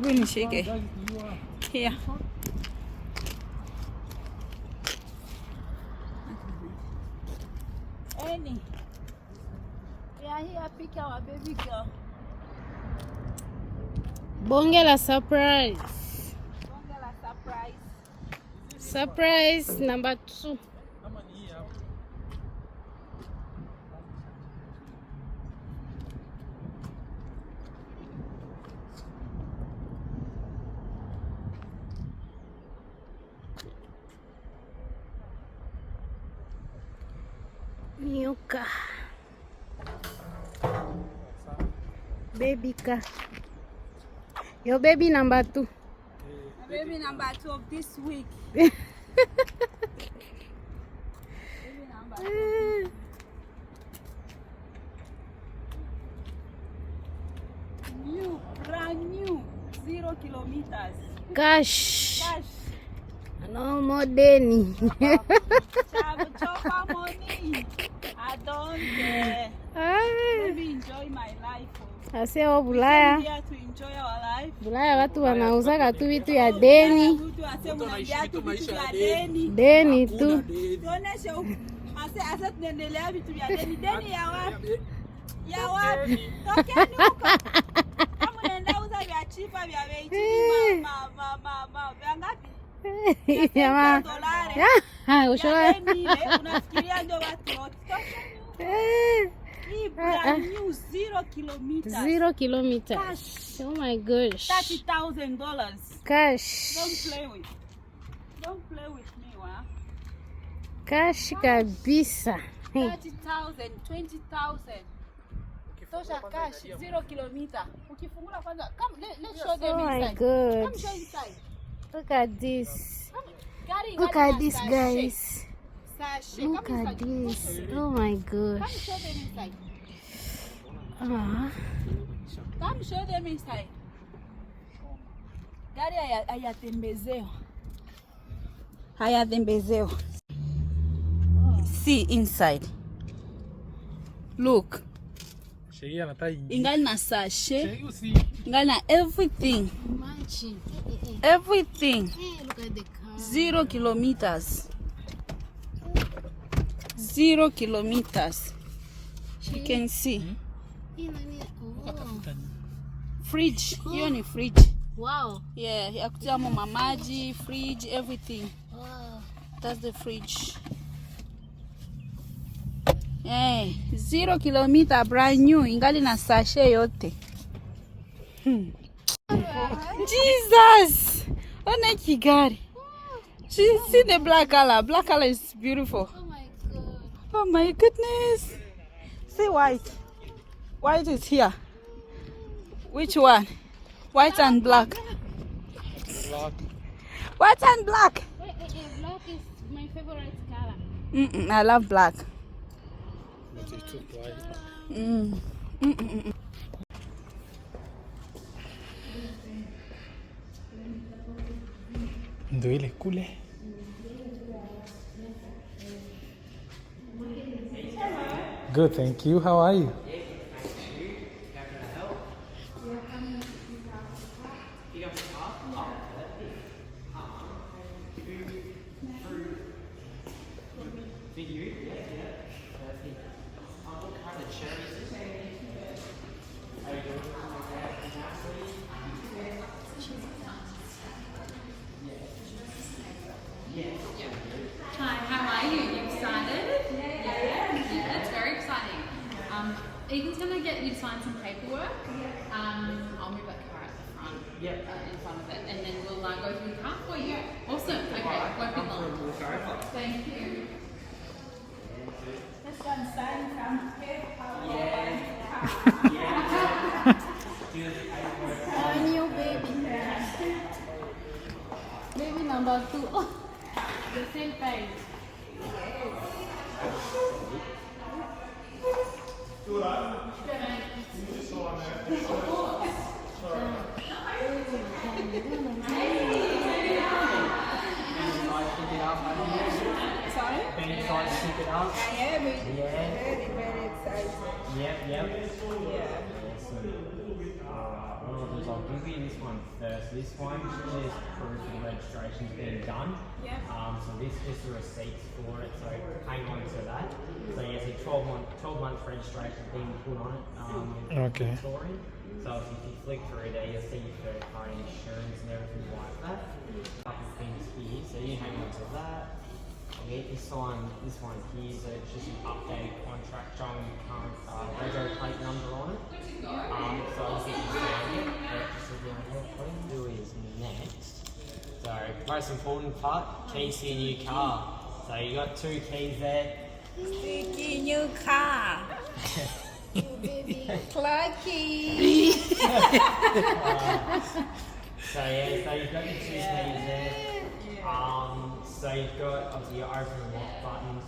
Nishike. Here. Annie. We are here pick our baby girl. Bonge la surprise. Bonge la surprise. Surprise number 2. New car. Baby car. Your baby number 2. Baby number 2 of this week. Baby number 2. New, brand new, 0 kilometers. Cash. Cash. No more deni. Chopper money. I don't care. Baby, enjoy my life. Ase wa Bulaya. We here to enjoy our life. Bulaya watu wanauzaka tu vitu ya deni. Mtu asema unaambia tu vitu vya deni. Deni tu. Tuoneshe huko. Ase tunaendelea vitu vya deni. Deni ya wapi? Ya wapi? Tokeni huko. Kama unaenda uza vya chipa vya bei chini mama. Vya ngapi? Jamaa. Ushoa. Unafikiria ndio watu wote. Brand new 0 kilometers. 0 kilometers. Cash. Oh my gosh. $30,000. Cash. Don't play with me, wa. Cash kabisa. 30,000, 20,000. Tosha cash 0 kilometer. Ukifungula kwanza, come let's show them inside. Oh my god. Come show inside. Look at this. Look at this, guys. Sashay. Look at this. Oh my Come gosh. show them inside. Ah. Come show them inside. Gari hayatembezewa. See inside. Look. Ingali na sachet. Ingali na everything. Everything. Look at the car. 0 kilometers. 0 kilometers. You can see. Fridge. Hiyo ni fridge. Wow. Yeah, ya kutia mamaji, fridge, everything. Wow. That's the fridge. Hey, 0 kilometer brand new, ingali na sachet yote. Jesus! Ona kigari. See the black color. Black color is beautiful. Oh my god. Oh my goodness. See white. White is here. Which one? White and black. White and black. Black is my favorite color. I love black. Ndio ile kule. Good, thank you. How are you? Hi, how are you? You excited? Yeah, it's very exciting. Ethan's going to get you to sign some paperwork. I'll move that car at the front, in front of it, and then we'll go through the car for you. Awesome. Okay, won't be long. Thank you. Let's go and sign some paperwork. Oh, new baby. Baby number 2. Oh, the same price. Sorry? Can you try to stick it up? I am Yeah. very excited. Yep. Yeah. Alright, what I'll do is I'll give you this one first. This one is proof the registration's been done. Yep. So this is just the receipts for it, so hang on to that. So yes, a 12-month registration being put on it Okay. Victorian. So if you flick through there, you'll see your third party insurance and everything like that. A couple of things here, so you hang on to that. I'll get you sign this one here, so it's just an updated contract showing the current rego plate number on it. So I'll get you signed it. What you do is next. So most important part, keys to your new car. So you got 2 keys there. Sticky new car. Clucky. So yeah, so you've got your 2 keys there. So you've got obviously your open and lock buttons.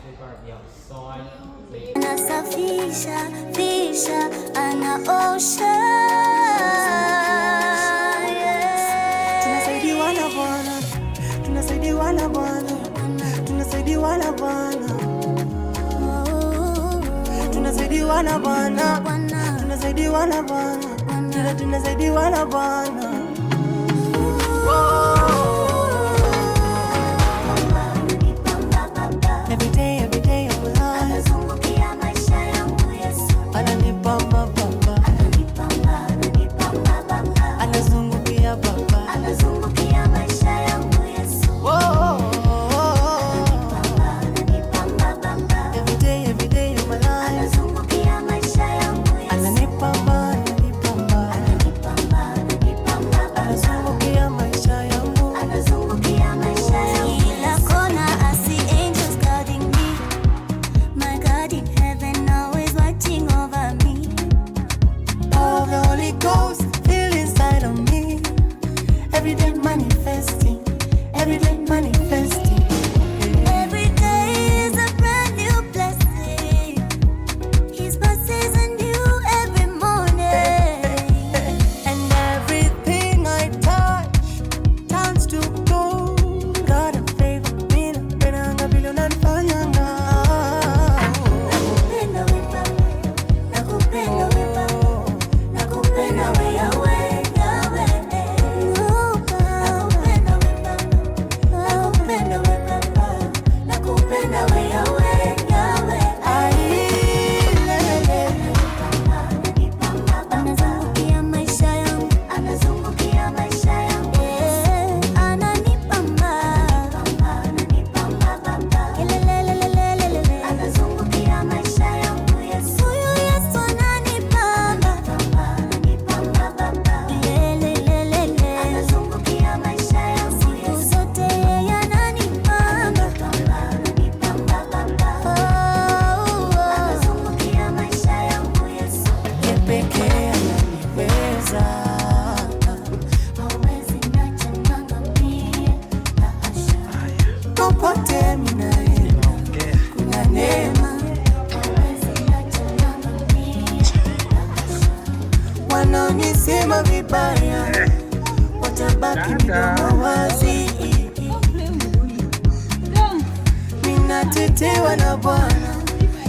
Flip over the other side. Nasafisha fisha anaosha. Tunasaidiwa na Bwana, tunasaidiwa na Bwana, tunasaidiwa na Bwana, tunasaidiwa na Bwana, tunasaidiwa na Bwana, tunasaidiwa na Bwana. Every day of my life anazungukia maisha yangu Yesu, ananipamba baba, anazungukia baba, anazungukia maisha yangu Yesu. Every day of my life anazungukia maisha yangu Yesu, ananipamba, anazungukia maisha yangu, anazungukia maisha yangu. Kila kona I see angels guarding me. My God in heaven always watching over me. Power of the Holy Ghost feel inside of me. Every day manifesting, every day manifesting. Every day is a brand new blessing. His mercies are new every morning. And everything I touch turns to gold. God of favor, mina penanga bilona nfanyanga. Nakupenda we Baba, nakupenda we Baba, nakupenda we Yahweh, Yahweh. Nakupenda we Baba, nakupenda we Baba, nakupenda we Yahweh, Yahweh. Anazungukia maisha yangu, anazungukia maisha yangu, ananipamba, anazungukia maisha yangu Yesu, huyu Yesu ananipamba, anazungukia maisha yangu siku zote, yeye ananipamba, anazungukia maisha yangu Yesu. Yeye pekee ananiweza, hawezi niacha niangamie, popote mimi naenda kuna neema, hawezi niacha niangamie. Wanaonisema vibaya watabaki midomo wazi. Ninatetewa na Bwana,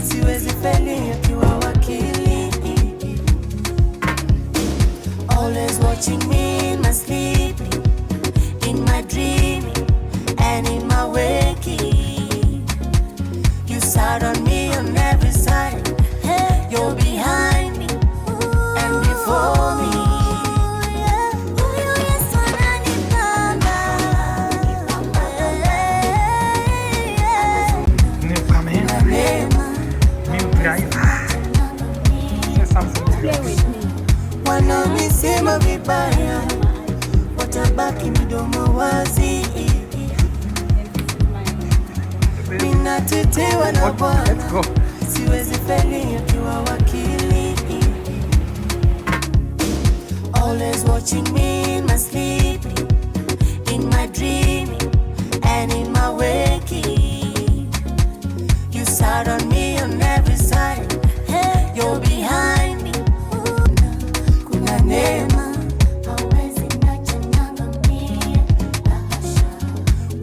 siwezi feli akiwa wakili. Always watching me in my sleep, in my dreaming, and in my waking. You sat on me on every side. You're behind me and before me. Huyu Yesu ananipamba, New camera, neema. new driver. Say something to us. Wanaonisema vibaya watabaki midomo wazi. Ninatetewa na Let's Bwana, go. siwezi feli akiwa wakili. Always watching me in my sleeping, in my dreaming, and in my waking. You sat on me on every side. You're behind me. Kuna neema, hawezi niacha niangamie.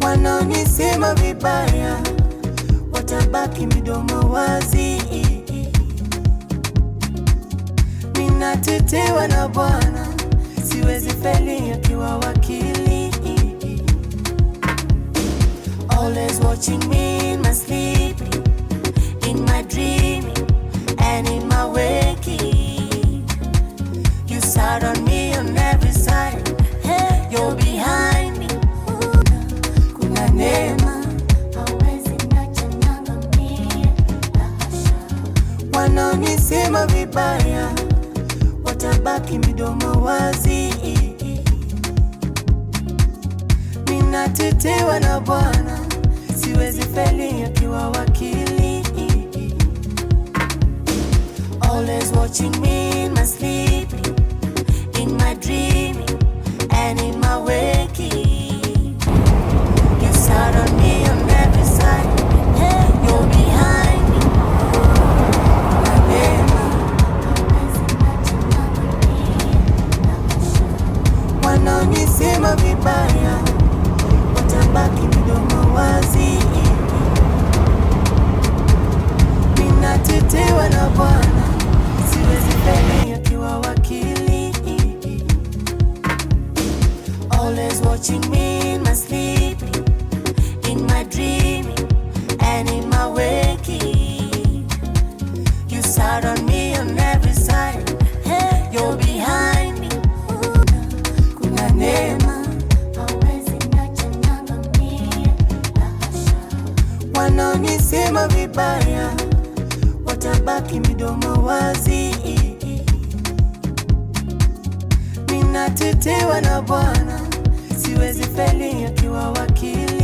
Wanaonisema vibaya watabaki midomo wazi. ninatetewa na Bwana, siwezi feli akiwa wakili. Always watching me in my sleep, in my dream, and in my waking. You sat on me on every side, you're behind me. Kuna neema, hawezi niacha niangamie. Wanaonisema vibaya watabaki midomo wazi. Ninatetewa na Bwana, siwezi feli akiwa wakili. Always watching me in my sleep, in my dream, and in my waking. You sat on me on every side, you're behind me. Wanaonisema vibaya watabaki midomo wazi. Ninatetewa na Bwana, siwezi feli akiwa wakili. Always watching me in my sleep, in my dream, and in my waking. You sat on me on every side, you're behind me. Kuna neema, hawezi niacha niangamie. Wanaonisema vibaya watabaki midomo wazi. Ninatetewa na Bwana, siwezi feli akiwa wakili.